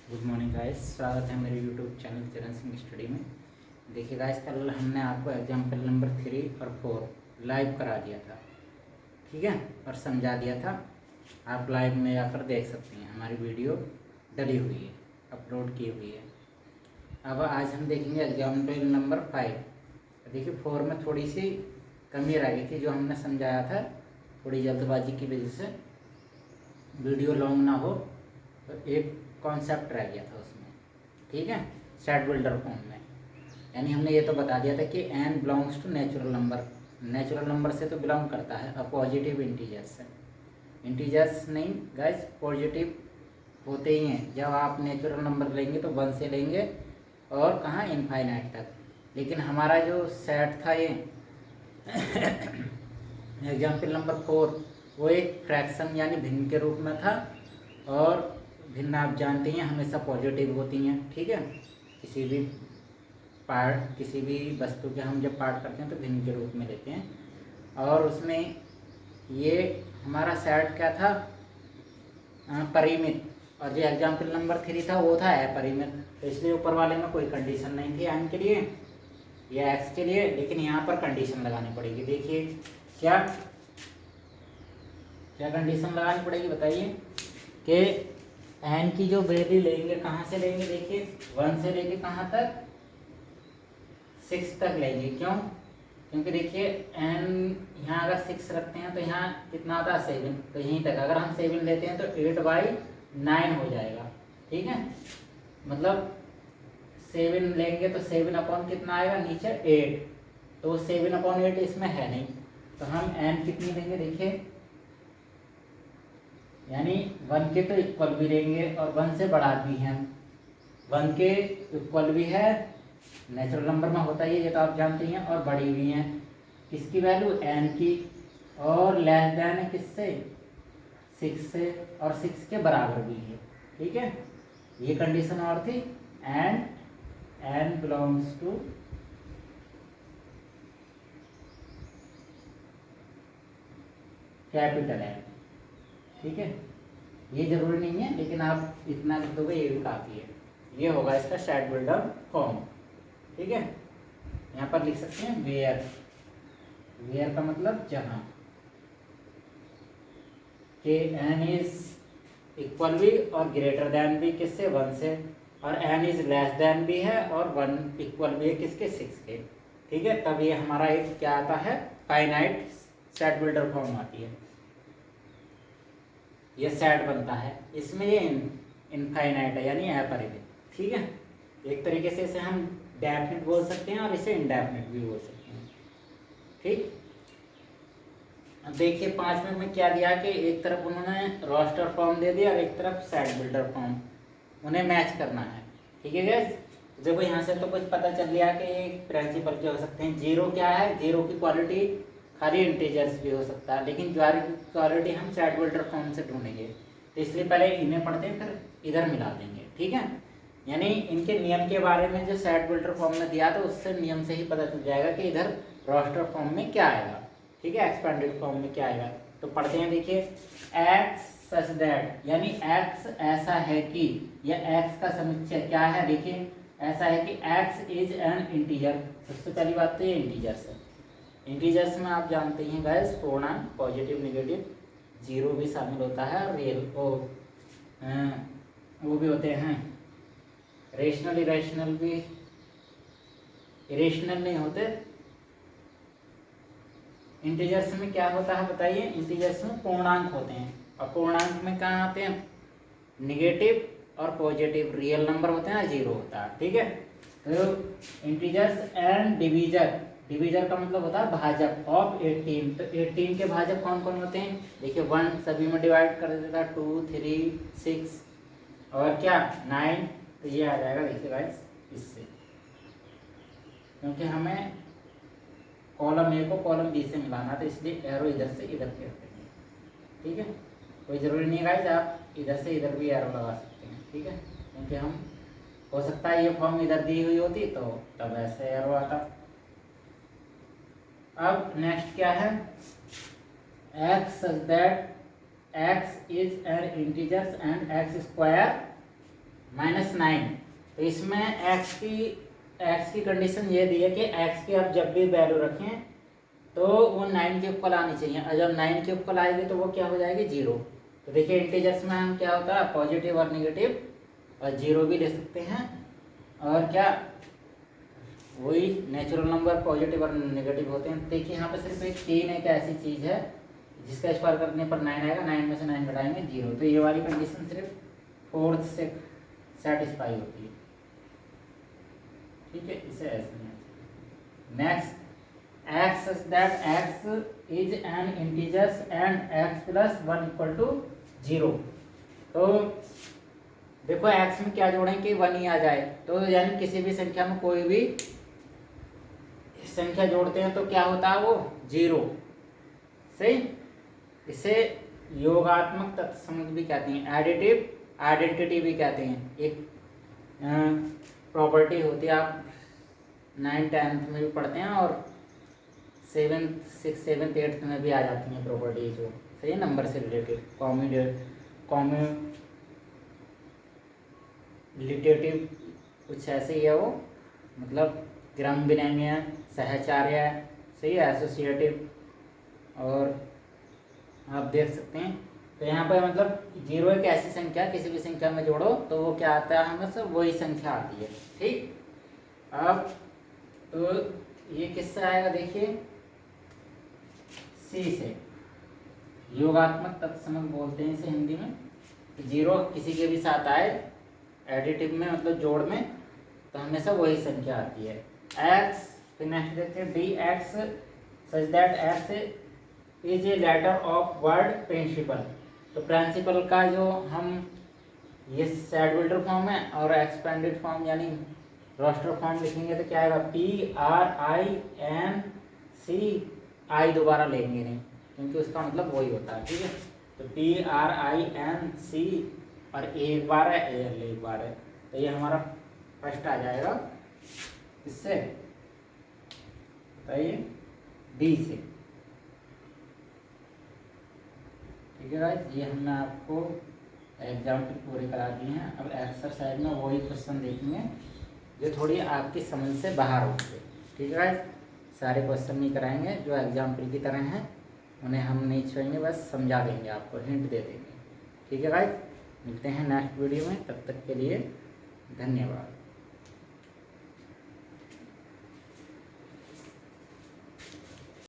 Good morning guys, स्वागत है मेरे यूट्यूब चैनल चरण सिंह स्टडी में। देखिए गाइस, कल हमने आपको एग्जाम्पल नंबर 3 और 4 लाइव करा दिया था, ठीक है, और समझा दिया था। आप लाइव में जाकर देख सकते हैं, हमारी वीडियो डली हुई है, अपलोड की हुई है। अब आज हम देखेंगे एग्जाम्पल नंबर 5। देखिए 4 में थोड़ी सी कमी रह गई थी, जो हमने समझाया था। थोड़ी जल्दबाजी की वजह से वीडियो लॉन्ग ना हो, तो एक कॉन्सेप्ट रह गया था उसमें, ठीक है, सेट बिल्डर फॉर्म में। यानी हमने ये तो बता दिया था कि n belongs to natural number. Natural number से तो बिलोंग करता है, और पॉजिटिव इंटीजर्स से। इंटीजर्स नहीं गाइस, पॉजिटिव होते ही हैं। जब आप नेचुरल नंबर लेंगे तो 1 से लेंगे और कहाँ, इनफाइनाइट तक। लेकिन हमारा जो सेट था ये एग्जाम्पल नंबर 4, वो एक फ्रैक्शन यानी भिन्न के रूप में था। और भिन्न आप जानते हैं हमेशा पॉजिटिव होती हैं, ठीक है। किसी भी पार्ट, किसी भी वस्तु के हम जब पार्ट करते हैं तो भिन्न के रूप में लेते हैं। और उसमें ये हमारा सेट क्या था, परिमित। और जो एग्जाम्पल नंबर 3 था वो था अपरिमित। तो इसलिए ऊपर वाले में कोई कंडीशन नहीं थी एन के लिए या एक्स के लिए, लेकिन यहाँ पर कंडीशन लगानी पड़ेगी। देखिए क्या क्या कंडीशन लगानी पड़ेगी, बताइए। कि एन की जो वैल्यू लेंगे, कहाँ से लेंगे, देखिए 1 से लेके कहाँ तक, 6 तक लेंगे। क्यों? क्योंकि देखिए एन यहाँ अगर 6 रखते हैं तो यहाँ कितना आता है, 7, तो यहीं तक। अगर हम 7 लेते हैं तो 8/9 हो जाएगा, ठीक है। मतलब 7 लेंगे तो 7 अपॉन कितना आएगा, नीचे 8। तो 7/8 इसमें है नहीं, तो हम एन कितनी लेंगे, देखिए, यानी 1 के तो इक्वल भी लेंगे और 1 से बड़ा भी है। 1 के इक्वल भी है, नेचुरल नंबर में होता है ये तो आप जानते हैं, और बड़ी भी हैं। किसकी वैल्यू, एन की। और लेस देन है किससे, 6 से, और 6 के बराबर भी है, ठीक है। ये कंडीशन और थी, and n belongs to capital N, ठीक है। ये जरूरी नहीं है, लेकिन आप इतना लिख दोगे ये भी काफ़ी है। ये होगा इसका सेट बिल्डर फॉर्म, ठीक है। यहाँ पर लिख सकते हैं वेयर। वेयर का मतलब जहाँ, कि एन इज इक्वल भी और ग्रेटर देन भी किससे, 1 से। और एन इज लेस देन भी है और 1 इक्वल भी है किसके, 6 के, ठीक है। तब ये हमारा एक क्या आता है, फाइनाइट सेट बिल्डर फॉर्म आती है। ये सेट बनता है, इसमें ये इनफाइनाइट है यानी अपरिमित, ठीक है। एक तरीके से इसे हम डेफिनिट बोल सकते हैं और इसे इनडेफिनिट भी बोल सकते हैं, ठीक। अब देखिए 5 में क्या दिया कि एक तरफ उन्होंने रोस्टर फॉर्म दे दिया और एक तरफ सेट बिल्डर फॉर्म, उन्हें मैच करना है, ठीक है गाइस। देखो यहाँ से तो कुछ पता चल गया कि एक प्रिंसिपल क्या हो सकते हैं। जीरो क्या है, जीरो की क्वालिटी खाली इंटीजर्स भी हो सकता है, लेकिन ज्वार की क्वालिटी हम सेट बिल्डर फॉर्म से ढूंढेंगे। तो इसलिए पहले इन्हें पढ़ते हैं, फिर इधर मिला देंगे, ठीक है। यानी इनके नियम के बारे में जो सेट बिल्डर फॉर्म में दिया था उससे नियम से ही पता चल जाएगा कि इधर रोस्टर फॉर्म में क्या आएगा, ठीक है, एक्सपेंडेड फॉर्म में क्या आएगा। तो पढ़ते हैं, देखिए एक्स सच दैट, यानी एक्स ऐसा है कि, या एक्स का समुच्चय क्या है, देखिए ऐसा है कि एक्स इज एन इंटीजर। सबसे पहली बात तो ये इंटीजर्स है। इंटीजर्स में आप जानते हैं गाइस, पूर्णांक, पॉजिटिव, नेगेटिव, जीरो भी शामिल होता है, और रियल वो भी होते हैं। रेशनल इरेशनल भी, इरेशनल नहीं होते। इंटीजर्स में क्या होता है बताइए, इंटीजर्स में पूर्णांक होते हैं, और पूर्णांक में कहाँ आते हैं, निगेटिव और पॉजिटिव। रियल नंबर होते हैं, जीरो होता है, ठीक है। तो इंटीजर्स एंड डिवीजर, डिवीजर का मतलब होता है भाजक ऑफ 18। तो 18 के भाजक कौन कौन होते हैं, देखिए 1 सभी में डिवाइड कर देता है, 2, 3, 6 और क्या 9। तो ये आ जाएगा, देखिए गाइस, इससे, क्योंकि हमें कॉलम ए को कॉलम बी से मिलाना, तो इसलिए एरो इधर से इधर फेर देंगे, ठीक है। कोई ज़रूरी नहीं गाइस, आप इधर से इधर भी एरो लगा सकते हैं, ठीक है। क्योंकि हम, हो सकता है ये फॉर्म इधर दी हुई होती तो तब ऐसे एरो आता। अब नेक्स्ट क्या है, x such that x is an integers and x square -9। तो इसमें x की कंडीशन ये दी है कि x की आप जब भी वैल्यू रखें तो वो 9 के ऊपर आनी चाहिए, और जब 9 के ऊपर आएगी तो वो क्या हो जाएगी 0। तो देखिए इंटीजर्स में हम क्या होता है पॉजिटिव और नेगेटिव और 0 भी ले सकते हैं, और क्या वही नेचुरल नंबर पॉजिटिव और नेगेटिव होते हैं। देखिए यहाँ पे सिर्फ एक 3 एक ऐसी चीज़ है जिसका स्क्वायर करने पर 9 आएगा, 9 में से 9 घटाएंगे 0। तो ये वाली कंडीशन सिर्फ 4th से सेटिस्फाई होती है, ठीक है। इसे ऐसे next x such that x is an integer and x plus 1 equal to 0। तो देखो x में क्या जोड़ें कि 1 ही आ जाए, तो यानी किसी भी संख्या में कोई भी संख्या जोड़ते हैं तो क्या होता है वो 0, सही। इसे योगात्मक तत्समक भी कहते हैं, एडिटिव आइडेंटिटी भी कहते हैं। एक प्रॉपर्टी होती है, आप 9th 10th में भी पढ़ते हैं और 7th 6th 7th 8th में भी आ जाती हैं प्रॉपर्टीज, जो सही है नंबर से रिलेटेड। कॉम्यूटेटिव कुछ ऐसे ही है वो, मतलब क्रम विनिमय, सहचार्य, सही है, एसोसिएटिव। और आप देख सकते हैं तो यहाँ पर मतलब 0 एक ऐसी संख्या किसी भी संख्या में जोड़ो तो वो क्या आता है हमें से वही संख्या आती है, ठीक। अब तो ये किससे आएगा देखिए सी से, योगात्मक तत्समक बोलते हैं इसे हिंदी में। 0 किसी के भी साथ आए एडिटिव में मतलब जोड़ में तो हमेशा वही संख्या आती है। x फिर नेक्स्ट देखते हैं dx such that x is a letter of word principal. तो प्रिंसिपल का जो हम ये सेट बिल्डर फॉर्म है और एक्सपेंडेड फॉर्म यानी रोस्टर फॉर्म लिखेंगे तो क्या आएगा PRINC, दोबारा लेंगे नहीं क्योंकि उसका मतलब वही होता है, ठीक है। तो PRINC और एक बार है AL एक बार है, तो ये हमारा फर्स्ट आ जाएगा इससे बताइए D से, ठीक है गाइस। ये हमने आपको एग्जाम्पल पूरे करा दिए हैं। अब एक्सरसाइज में वही क्वेश्चन देखेंगे जो थोड़ी आपकी समझ से बाहर होंगे, ठीक है गाइस। सारे क्वेश्चन नहीं कराएंगे जो एग्जाम्पल की तरह हैं, उन्हें हम नहीं छोड़ेंगे, बस समझा देंगे, आपको हिंट दे देंगे, ठीक है गाइस। मिलते हैं नेक्स्ट वीडियो में, तब तक के लिए धन्यवाद।